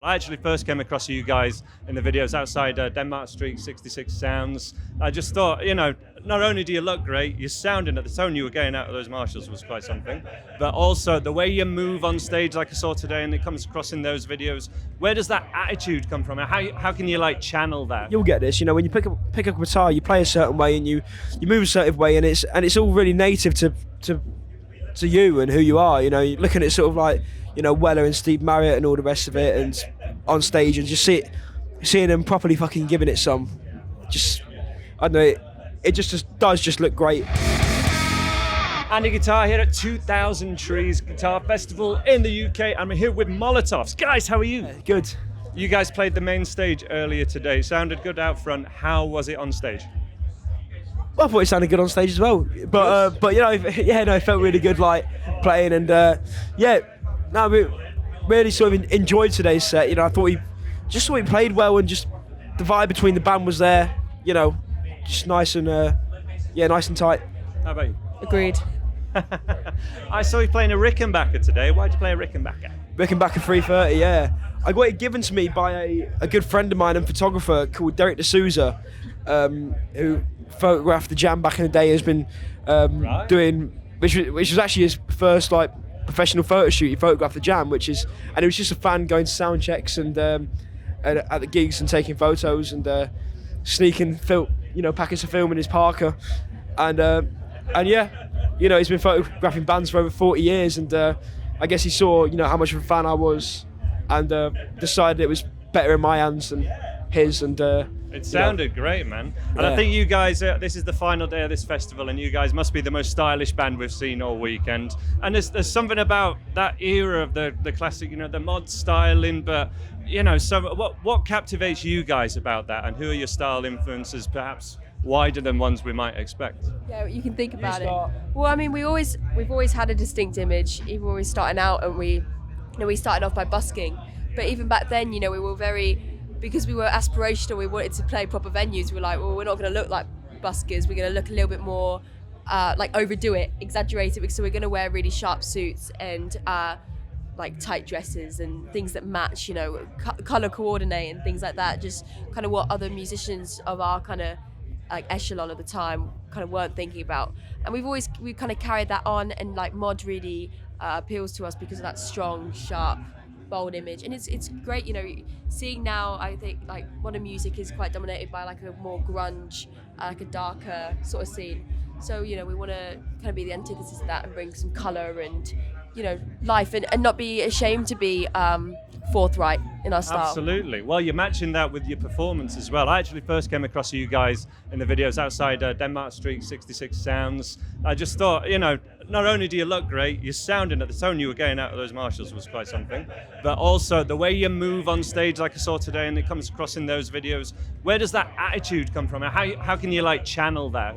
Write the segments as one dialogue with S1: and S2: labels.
S1: I actually first came across you guys in the videos outside Denmark Street 66 Sounds. I just thought, not only do you look great, your sounding at the tone you were getting out of those Marshalls was quite something, but also the way you move on stage like I saw today and it comes across in those videos. Where does that attitude come from? How can you channel that?
S2: You'll get this, when you pick up a guitar, you play a certain way and you move a certain way, and it's all really native to you and who you are. You're looking at sort of like, Weller and Steve Marriott and all the rest of it, and on stage and just seeing them properly fucking giving it some. I don't know, it does look great.
S1: Andy Guitar here at 2000 Trees Guitar Festival in the UK. I'm here with Molotovs. Guys, how are you?
S2: Good.
S1: You guys played the main stage earlier today. It sounded good out front. How was it on stage?
S2: Well, I thought it sounded good on stage as well, but it felt really good playing, and we really sort of enjoyed today's set. I thought we played well, and just the vibe between the band was there. Just nice and nice and tight.
S1: How about you?
S3: Agreed.
S1: I saw you playing a Rickenbacker today. Why'd you play a Rickenbacker?
S2: Rickenbacker 330, yeah. I got it given to me by a good friend of mine and photographer called Derek D'Souza, who photographed the Jam back in the day. Has been doing, which was actually his first professional photo shoot. He photographed the Jam, and it was just a fan going to sound checks and at the gigs and taking photos and sneaking packets of film in his Parker, and he's been photographing bands for over 40 years, and I guess he saw how much of a fan I was, and decided it was better in my hands than his, and
S1: it sounded great, man. And I think you guys, this is the final day of this festival, and you guys must be the most stylish band we've seen all weekend. And there's something about that era of the classic, the mod styling, but so what captivates you guys about that, and who are your style influences, perhaps wider than ones we might expect?
S3: Yeah, you can think about it. Well, I mean, we've always had a distinct image, even when we were starting out, and we started off by busking. But even back then, we were because we were aspirational, we wanted to play proper venues. We were like, well, we're not going to look like buskers. We're going to look a little bit more overdo it, exaggerate it. So we're going to wear really sharp suits and tight dresses and things that match, color coordinate and things like that. Just kind of what other musicians of our kind of echelon at the time kind of weren't thinking about. And we've kind of carried that on, and mod really appeals to us because of that strong, sharp, bold image. And it's great, seeing now. I think modern music is quite dominated by a more grunge, a darker sort of scene. So we want to kind of be the antithesis of that and bring some color and life, and not be ashamed to be forthright in our style.
S1: Absolutely. Well, you're matching that with your performance as well. I actually first came across you guys in the videos outside Denmark Street 66 Sounds. I just thought, not only do you look great, your sounding at the tone you were getting out of those Marshalls was quite something, but also the way you move on stage like I saw today and it comes across in those videos. Where does that attitude come from? How can you channel that?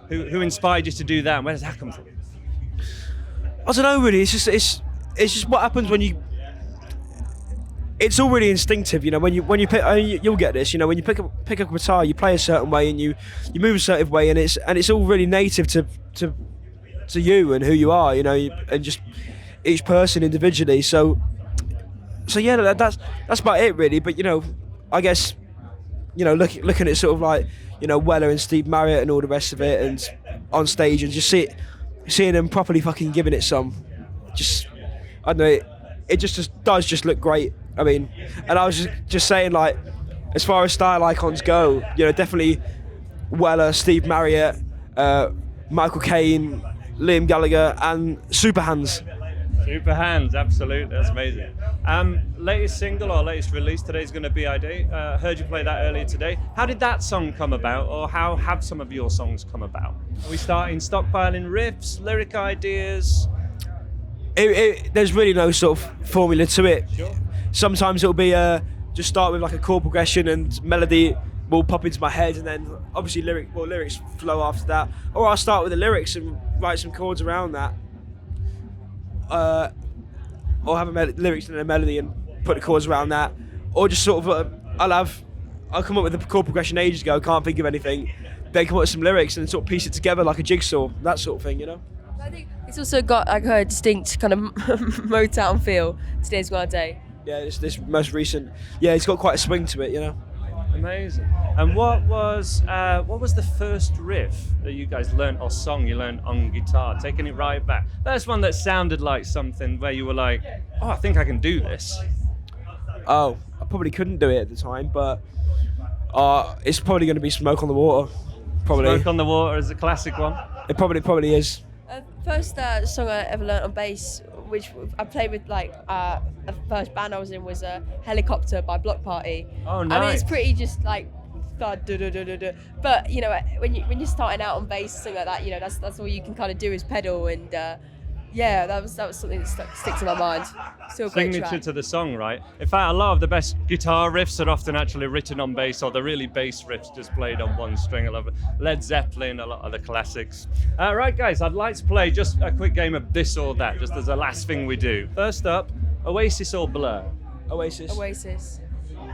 S1: Who inspired you to do that, and where does that come from?
S2: I don't know, really. It's just what happens when you. It's all really instinctive, when you pick. You'll get this, when you pick up a guitar, you play a certain way and you move a certain way, and it's all really native to you and who you are, and just each person individually. So yeah, that's about it, really. But I guess looking at sort of Weller and Steve Marriott and all the rest of it, and on stage and just seeing them properly fucking giving it some. I don't know, it does look great. I mean, and I was just saying, as far as style icons go, definitely Weller, Steve Marriott, Michael Caine, Liam Gallagher, and Super Hands.
S1: Super Hands, absolutely, that's amazing. Latest single or latest release today is going to be ID. Heard you play that earlier today. How did that song come about, or how have some of your songs come about? Are we starting stockpiling riffs, lyric ideas?
S2: There's really no sort of formula to it.
S1: Sure.
S2: Sometimes it'll be just start with a chord progression and melody will pop into my head, and then obviously lyrics flow after that. Or I'll start with the lyrics and write some chords around that. Or have lyrics and a melody and put the chords around that. Or just sort of, I'll come up with a chord progression ages ago, can't think of anything, then come up with some lyrics and sort of piece it together like a jigsaw, that sort of thing,
S3: I think it's also got a distinct kind of Motown feel, Today's Gone Day.
S2: Yeah, this most recent. Yeah, it's got quite a swing to it, you know.
S1: Amazing. And what was the first riff that you guys learnt or song you learnt on guitar? Taking it right back. First one that sounded like something where you were like, oh, I think I can do this.
S2: Oh, I probably couldn't do it at the time, but it's probably going to be Smoke on the Water. Probably.
S1: Smoke on the Water is a classic one.
S2: It probably is.
S3: First song I ever learnt on bass, which I played with the first band I was in was Helicopter by Block Party.
S1: Oh, nice.
S3: I mean, it's pretty just like thud, duh, duh, duh, duh, duh. But you know, when you're starting out on bass, something like that, you know, that's all you can kind of do is pedal, and yeah, that was something that sticks in my mind. Still a great
S1: Signature
S3: track.
S1: to the song, right? In fact, a lot of the best guitar riffs are often actually written on bass, or the really bass riffs just played on one string. I love it. Led Zeppelin, a lot of the classics. Right, guys, I'd like to play just a quick game of this or that, just as the last thing we do. First up, Oasis or Blur?
S3: Oasis.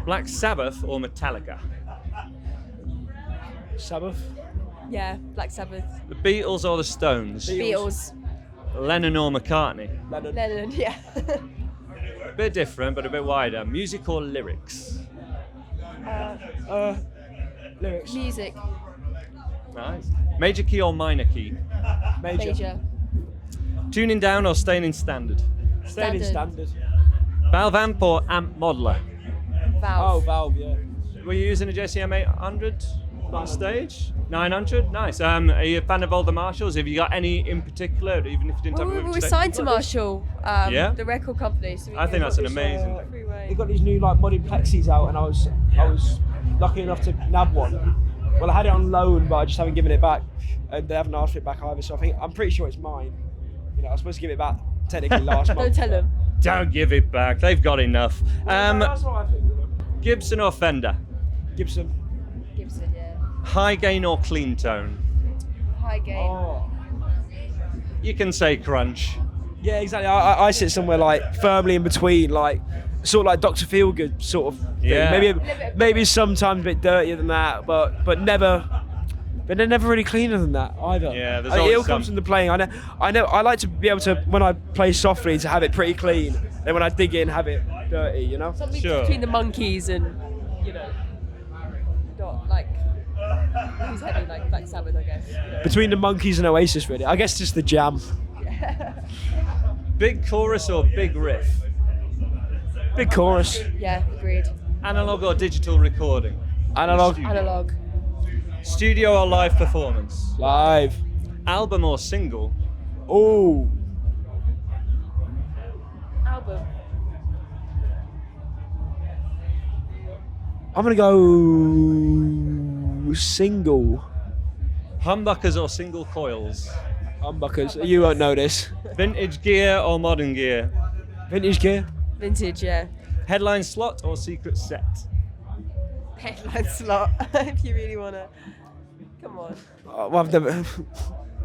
S1: Black Sabbath or Metallica?
S2: Sabbath.
S3: Yeah, Black Sabbath.
S1: The Beatles or the Stones?
S3: Beatles.
S1: Lennon or McCartney?
S3: Lennon, yeah.
S1: A bit different, but a bit wider. Music or lyrics?
S2: Lyrics.
S3: Music.
S1: Nice. Major key or minor key?
S3: Major.
S1: Tuning down or staying in standard?
S2: Staying in standard.
S1: Valve amp or amp modeler?
S3: Valve.
S2: Oh, Valve, yeah.
S1: Were you using a JCM 800 on stage? 900? Nice. Are you a fan of all the Marshalls? Have you got any in particular, even if you didn't
S3: Well,
S1: have a
S3: we were signed to Marshall,
S1: Yeah?
S3: the record company. So
S1: I think that's an amazing.
S2: They got these new like modded plexis out, and I was lucky enough to nab one. Well, I had it on loan, but I just haven't given it back, and they haven't asked for it back either. So I'm pretty sure it's mine. You know, I was supposed to give it back technically last month.
S3: Don't tell them.
S1: Don't give it back. They've got enough.
S2: That's what I think. You know.
S1: Gibson or Fender?
S2: Gibson.
S3: Gibson, yeah.
S1: High gain or clean tone?
S3: High gain.
S2: Oh.
S1: You can say crunch.
S2: Yeah, exactly. I sit somewhere like firmly in between, like sort of like Dr. Feelgood sort of thing.
S1: Yeah.
S2: Maybe sometimes a bit dirtier than that, but they're never really cleaner than that either.
S1: Yeah, there's
S2: It
S1: always
S2: all comes from the playing. I like to be able to, when I play softly, to have it pretty clean, and when I dig in, have it dirty. You know.
S3: Something
S1: Sure.
S3: between the Monkeys and, you know, not like who's heavy like Black Sabbath, I guess. You know.
S2: Between the Monkeys and Oasis, really. I guess just the jam.
S1: Big chorus or big riff?
S2: Big chorus.
S3: Yeah, agreed.
S1: Analog or digital recording?
S2: Analog.
S1: Studio.
S3: Analog.
S1: Studio or live performance?
S2: Live.
S1: Album or single?
S2: Oh.
S3: Album.
S2: I'm gonna go single.
S1: Humbuckers or single coils?
S2: Humbuckers. You won't know this.
S1: Vintage gear or modern gear?
S2: Vintage gear.
S3: Vintage, yeah.
S1: Headline slot or secret set?
S3: Headline slot, if you really wanna. Come on.
S2: Well, I've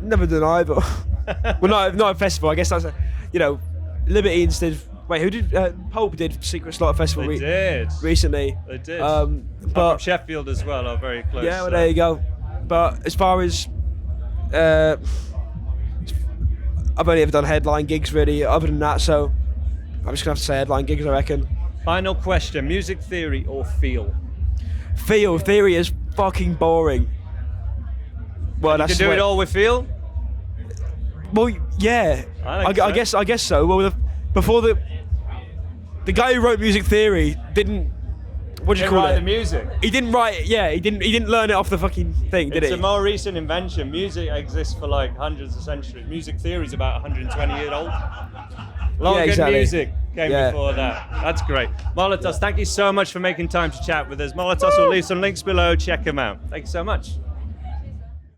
S2: never done either. Well, not a festival. I guess that's Liberty instead. Wait, who did? Pulp did Secret Slot Festival.
S1: They did.
S2: Recently.
S1: They did.
S2: But
S1: from Sheffield as well, are very close.
S2: yeah, well, there you go. But as far as I've only ever done headline gigs really. Other than that, so I'm just gonna have to say headline gigs. I reckon.
S1: Final question: music theory or feel?
S2: Feel theory is fucking boring. Well,
S1: You can do it all with feel.
S2: Well, yeah.
S1: I think so.
S2: I guess so. Well, before the guy who wrote music theory didn't. What do you
S1: Didn't
S2: call
S1: write
S2: it?
S1: the music.
S2: He didn't write it. Yeah, he didn't learn it off the fucking thing, did
S1: It's
S2: he?
S1: a more recent invention. Music exists for like hundreds of centuries. Music theory is about 120 years old. Long
S2: exactly.
S1: music came before that. That's great. Molotovs, thank you so much for making time to chat with us. Molotovs will leave some links below. Check them out. Thank you so much.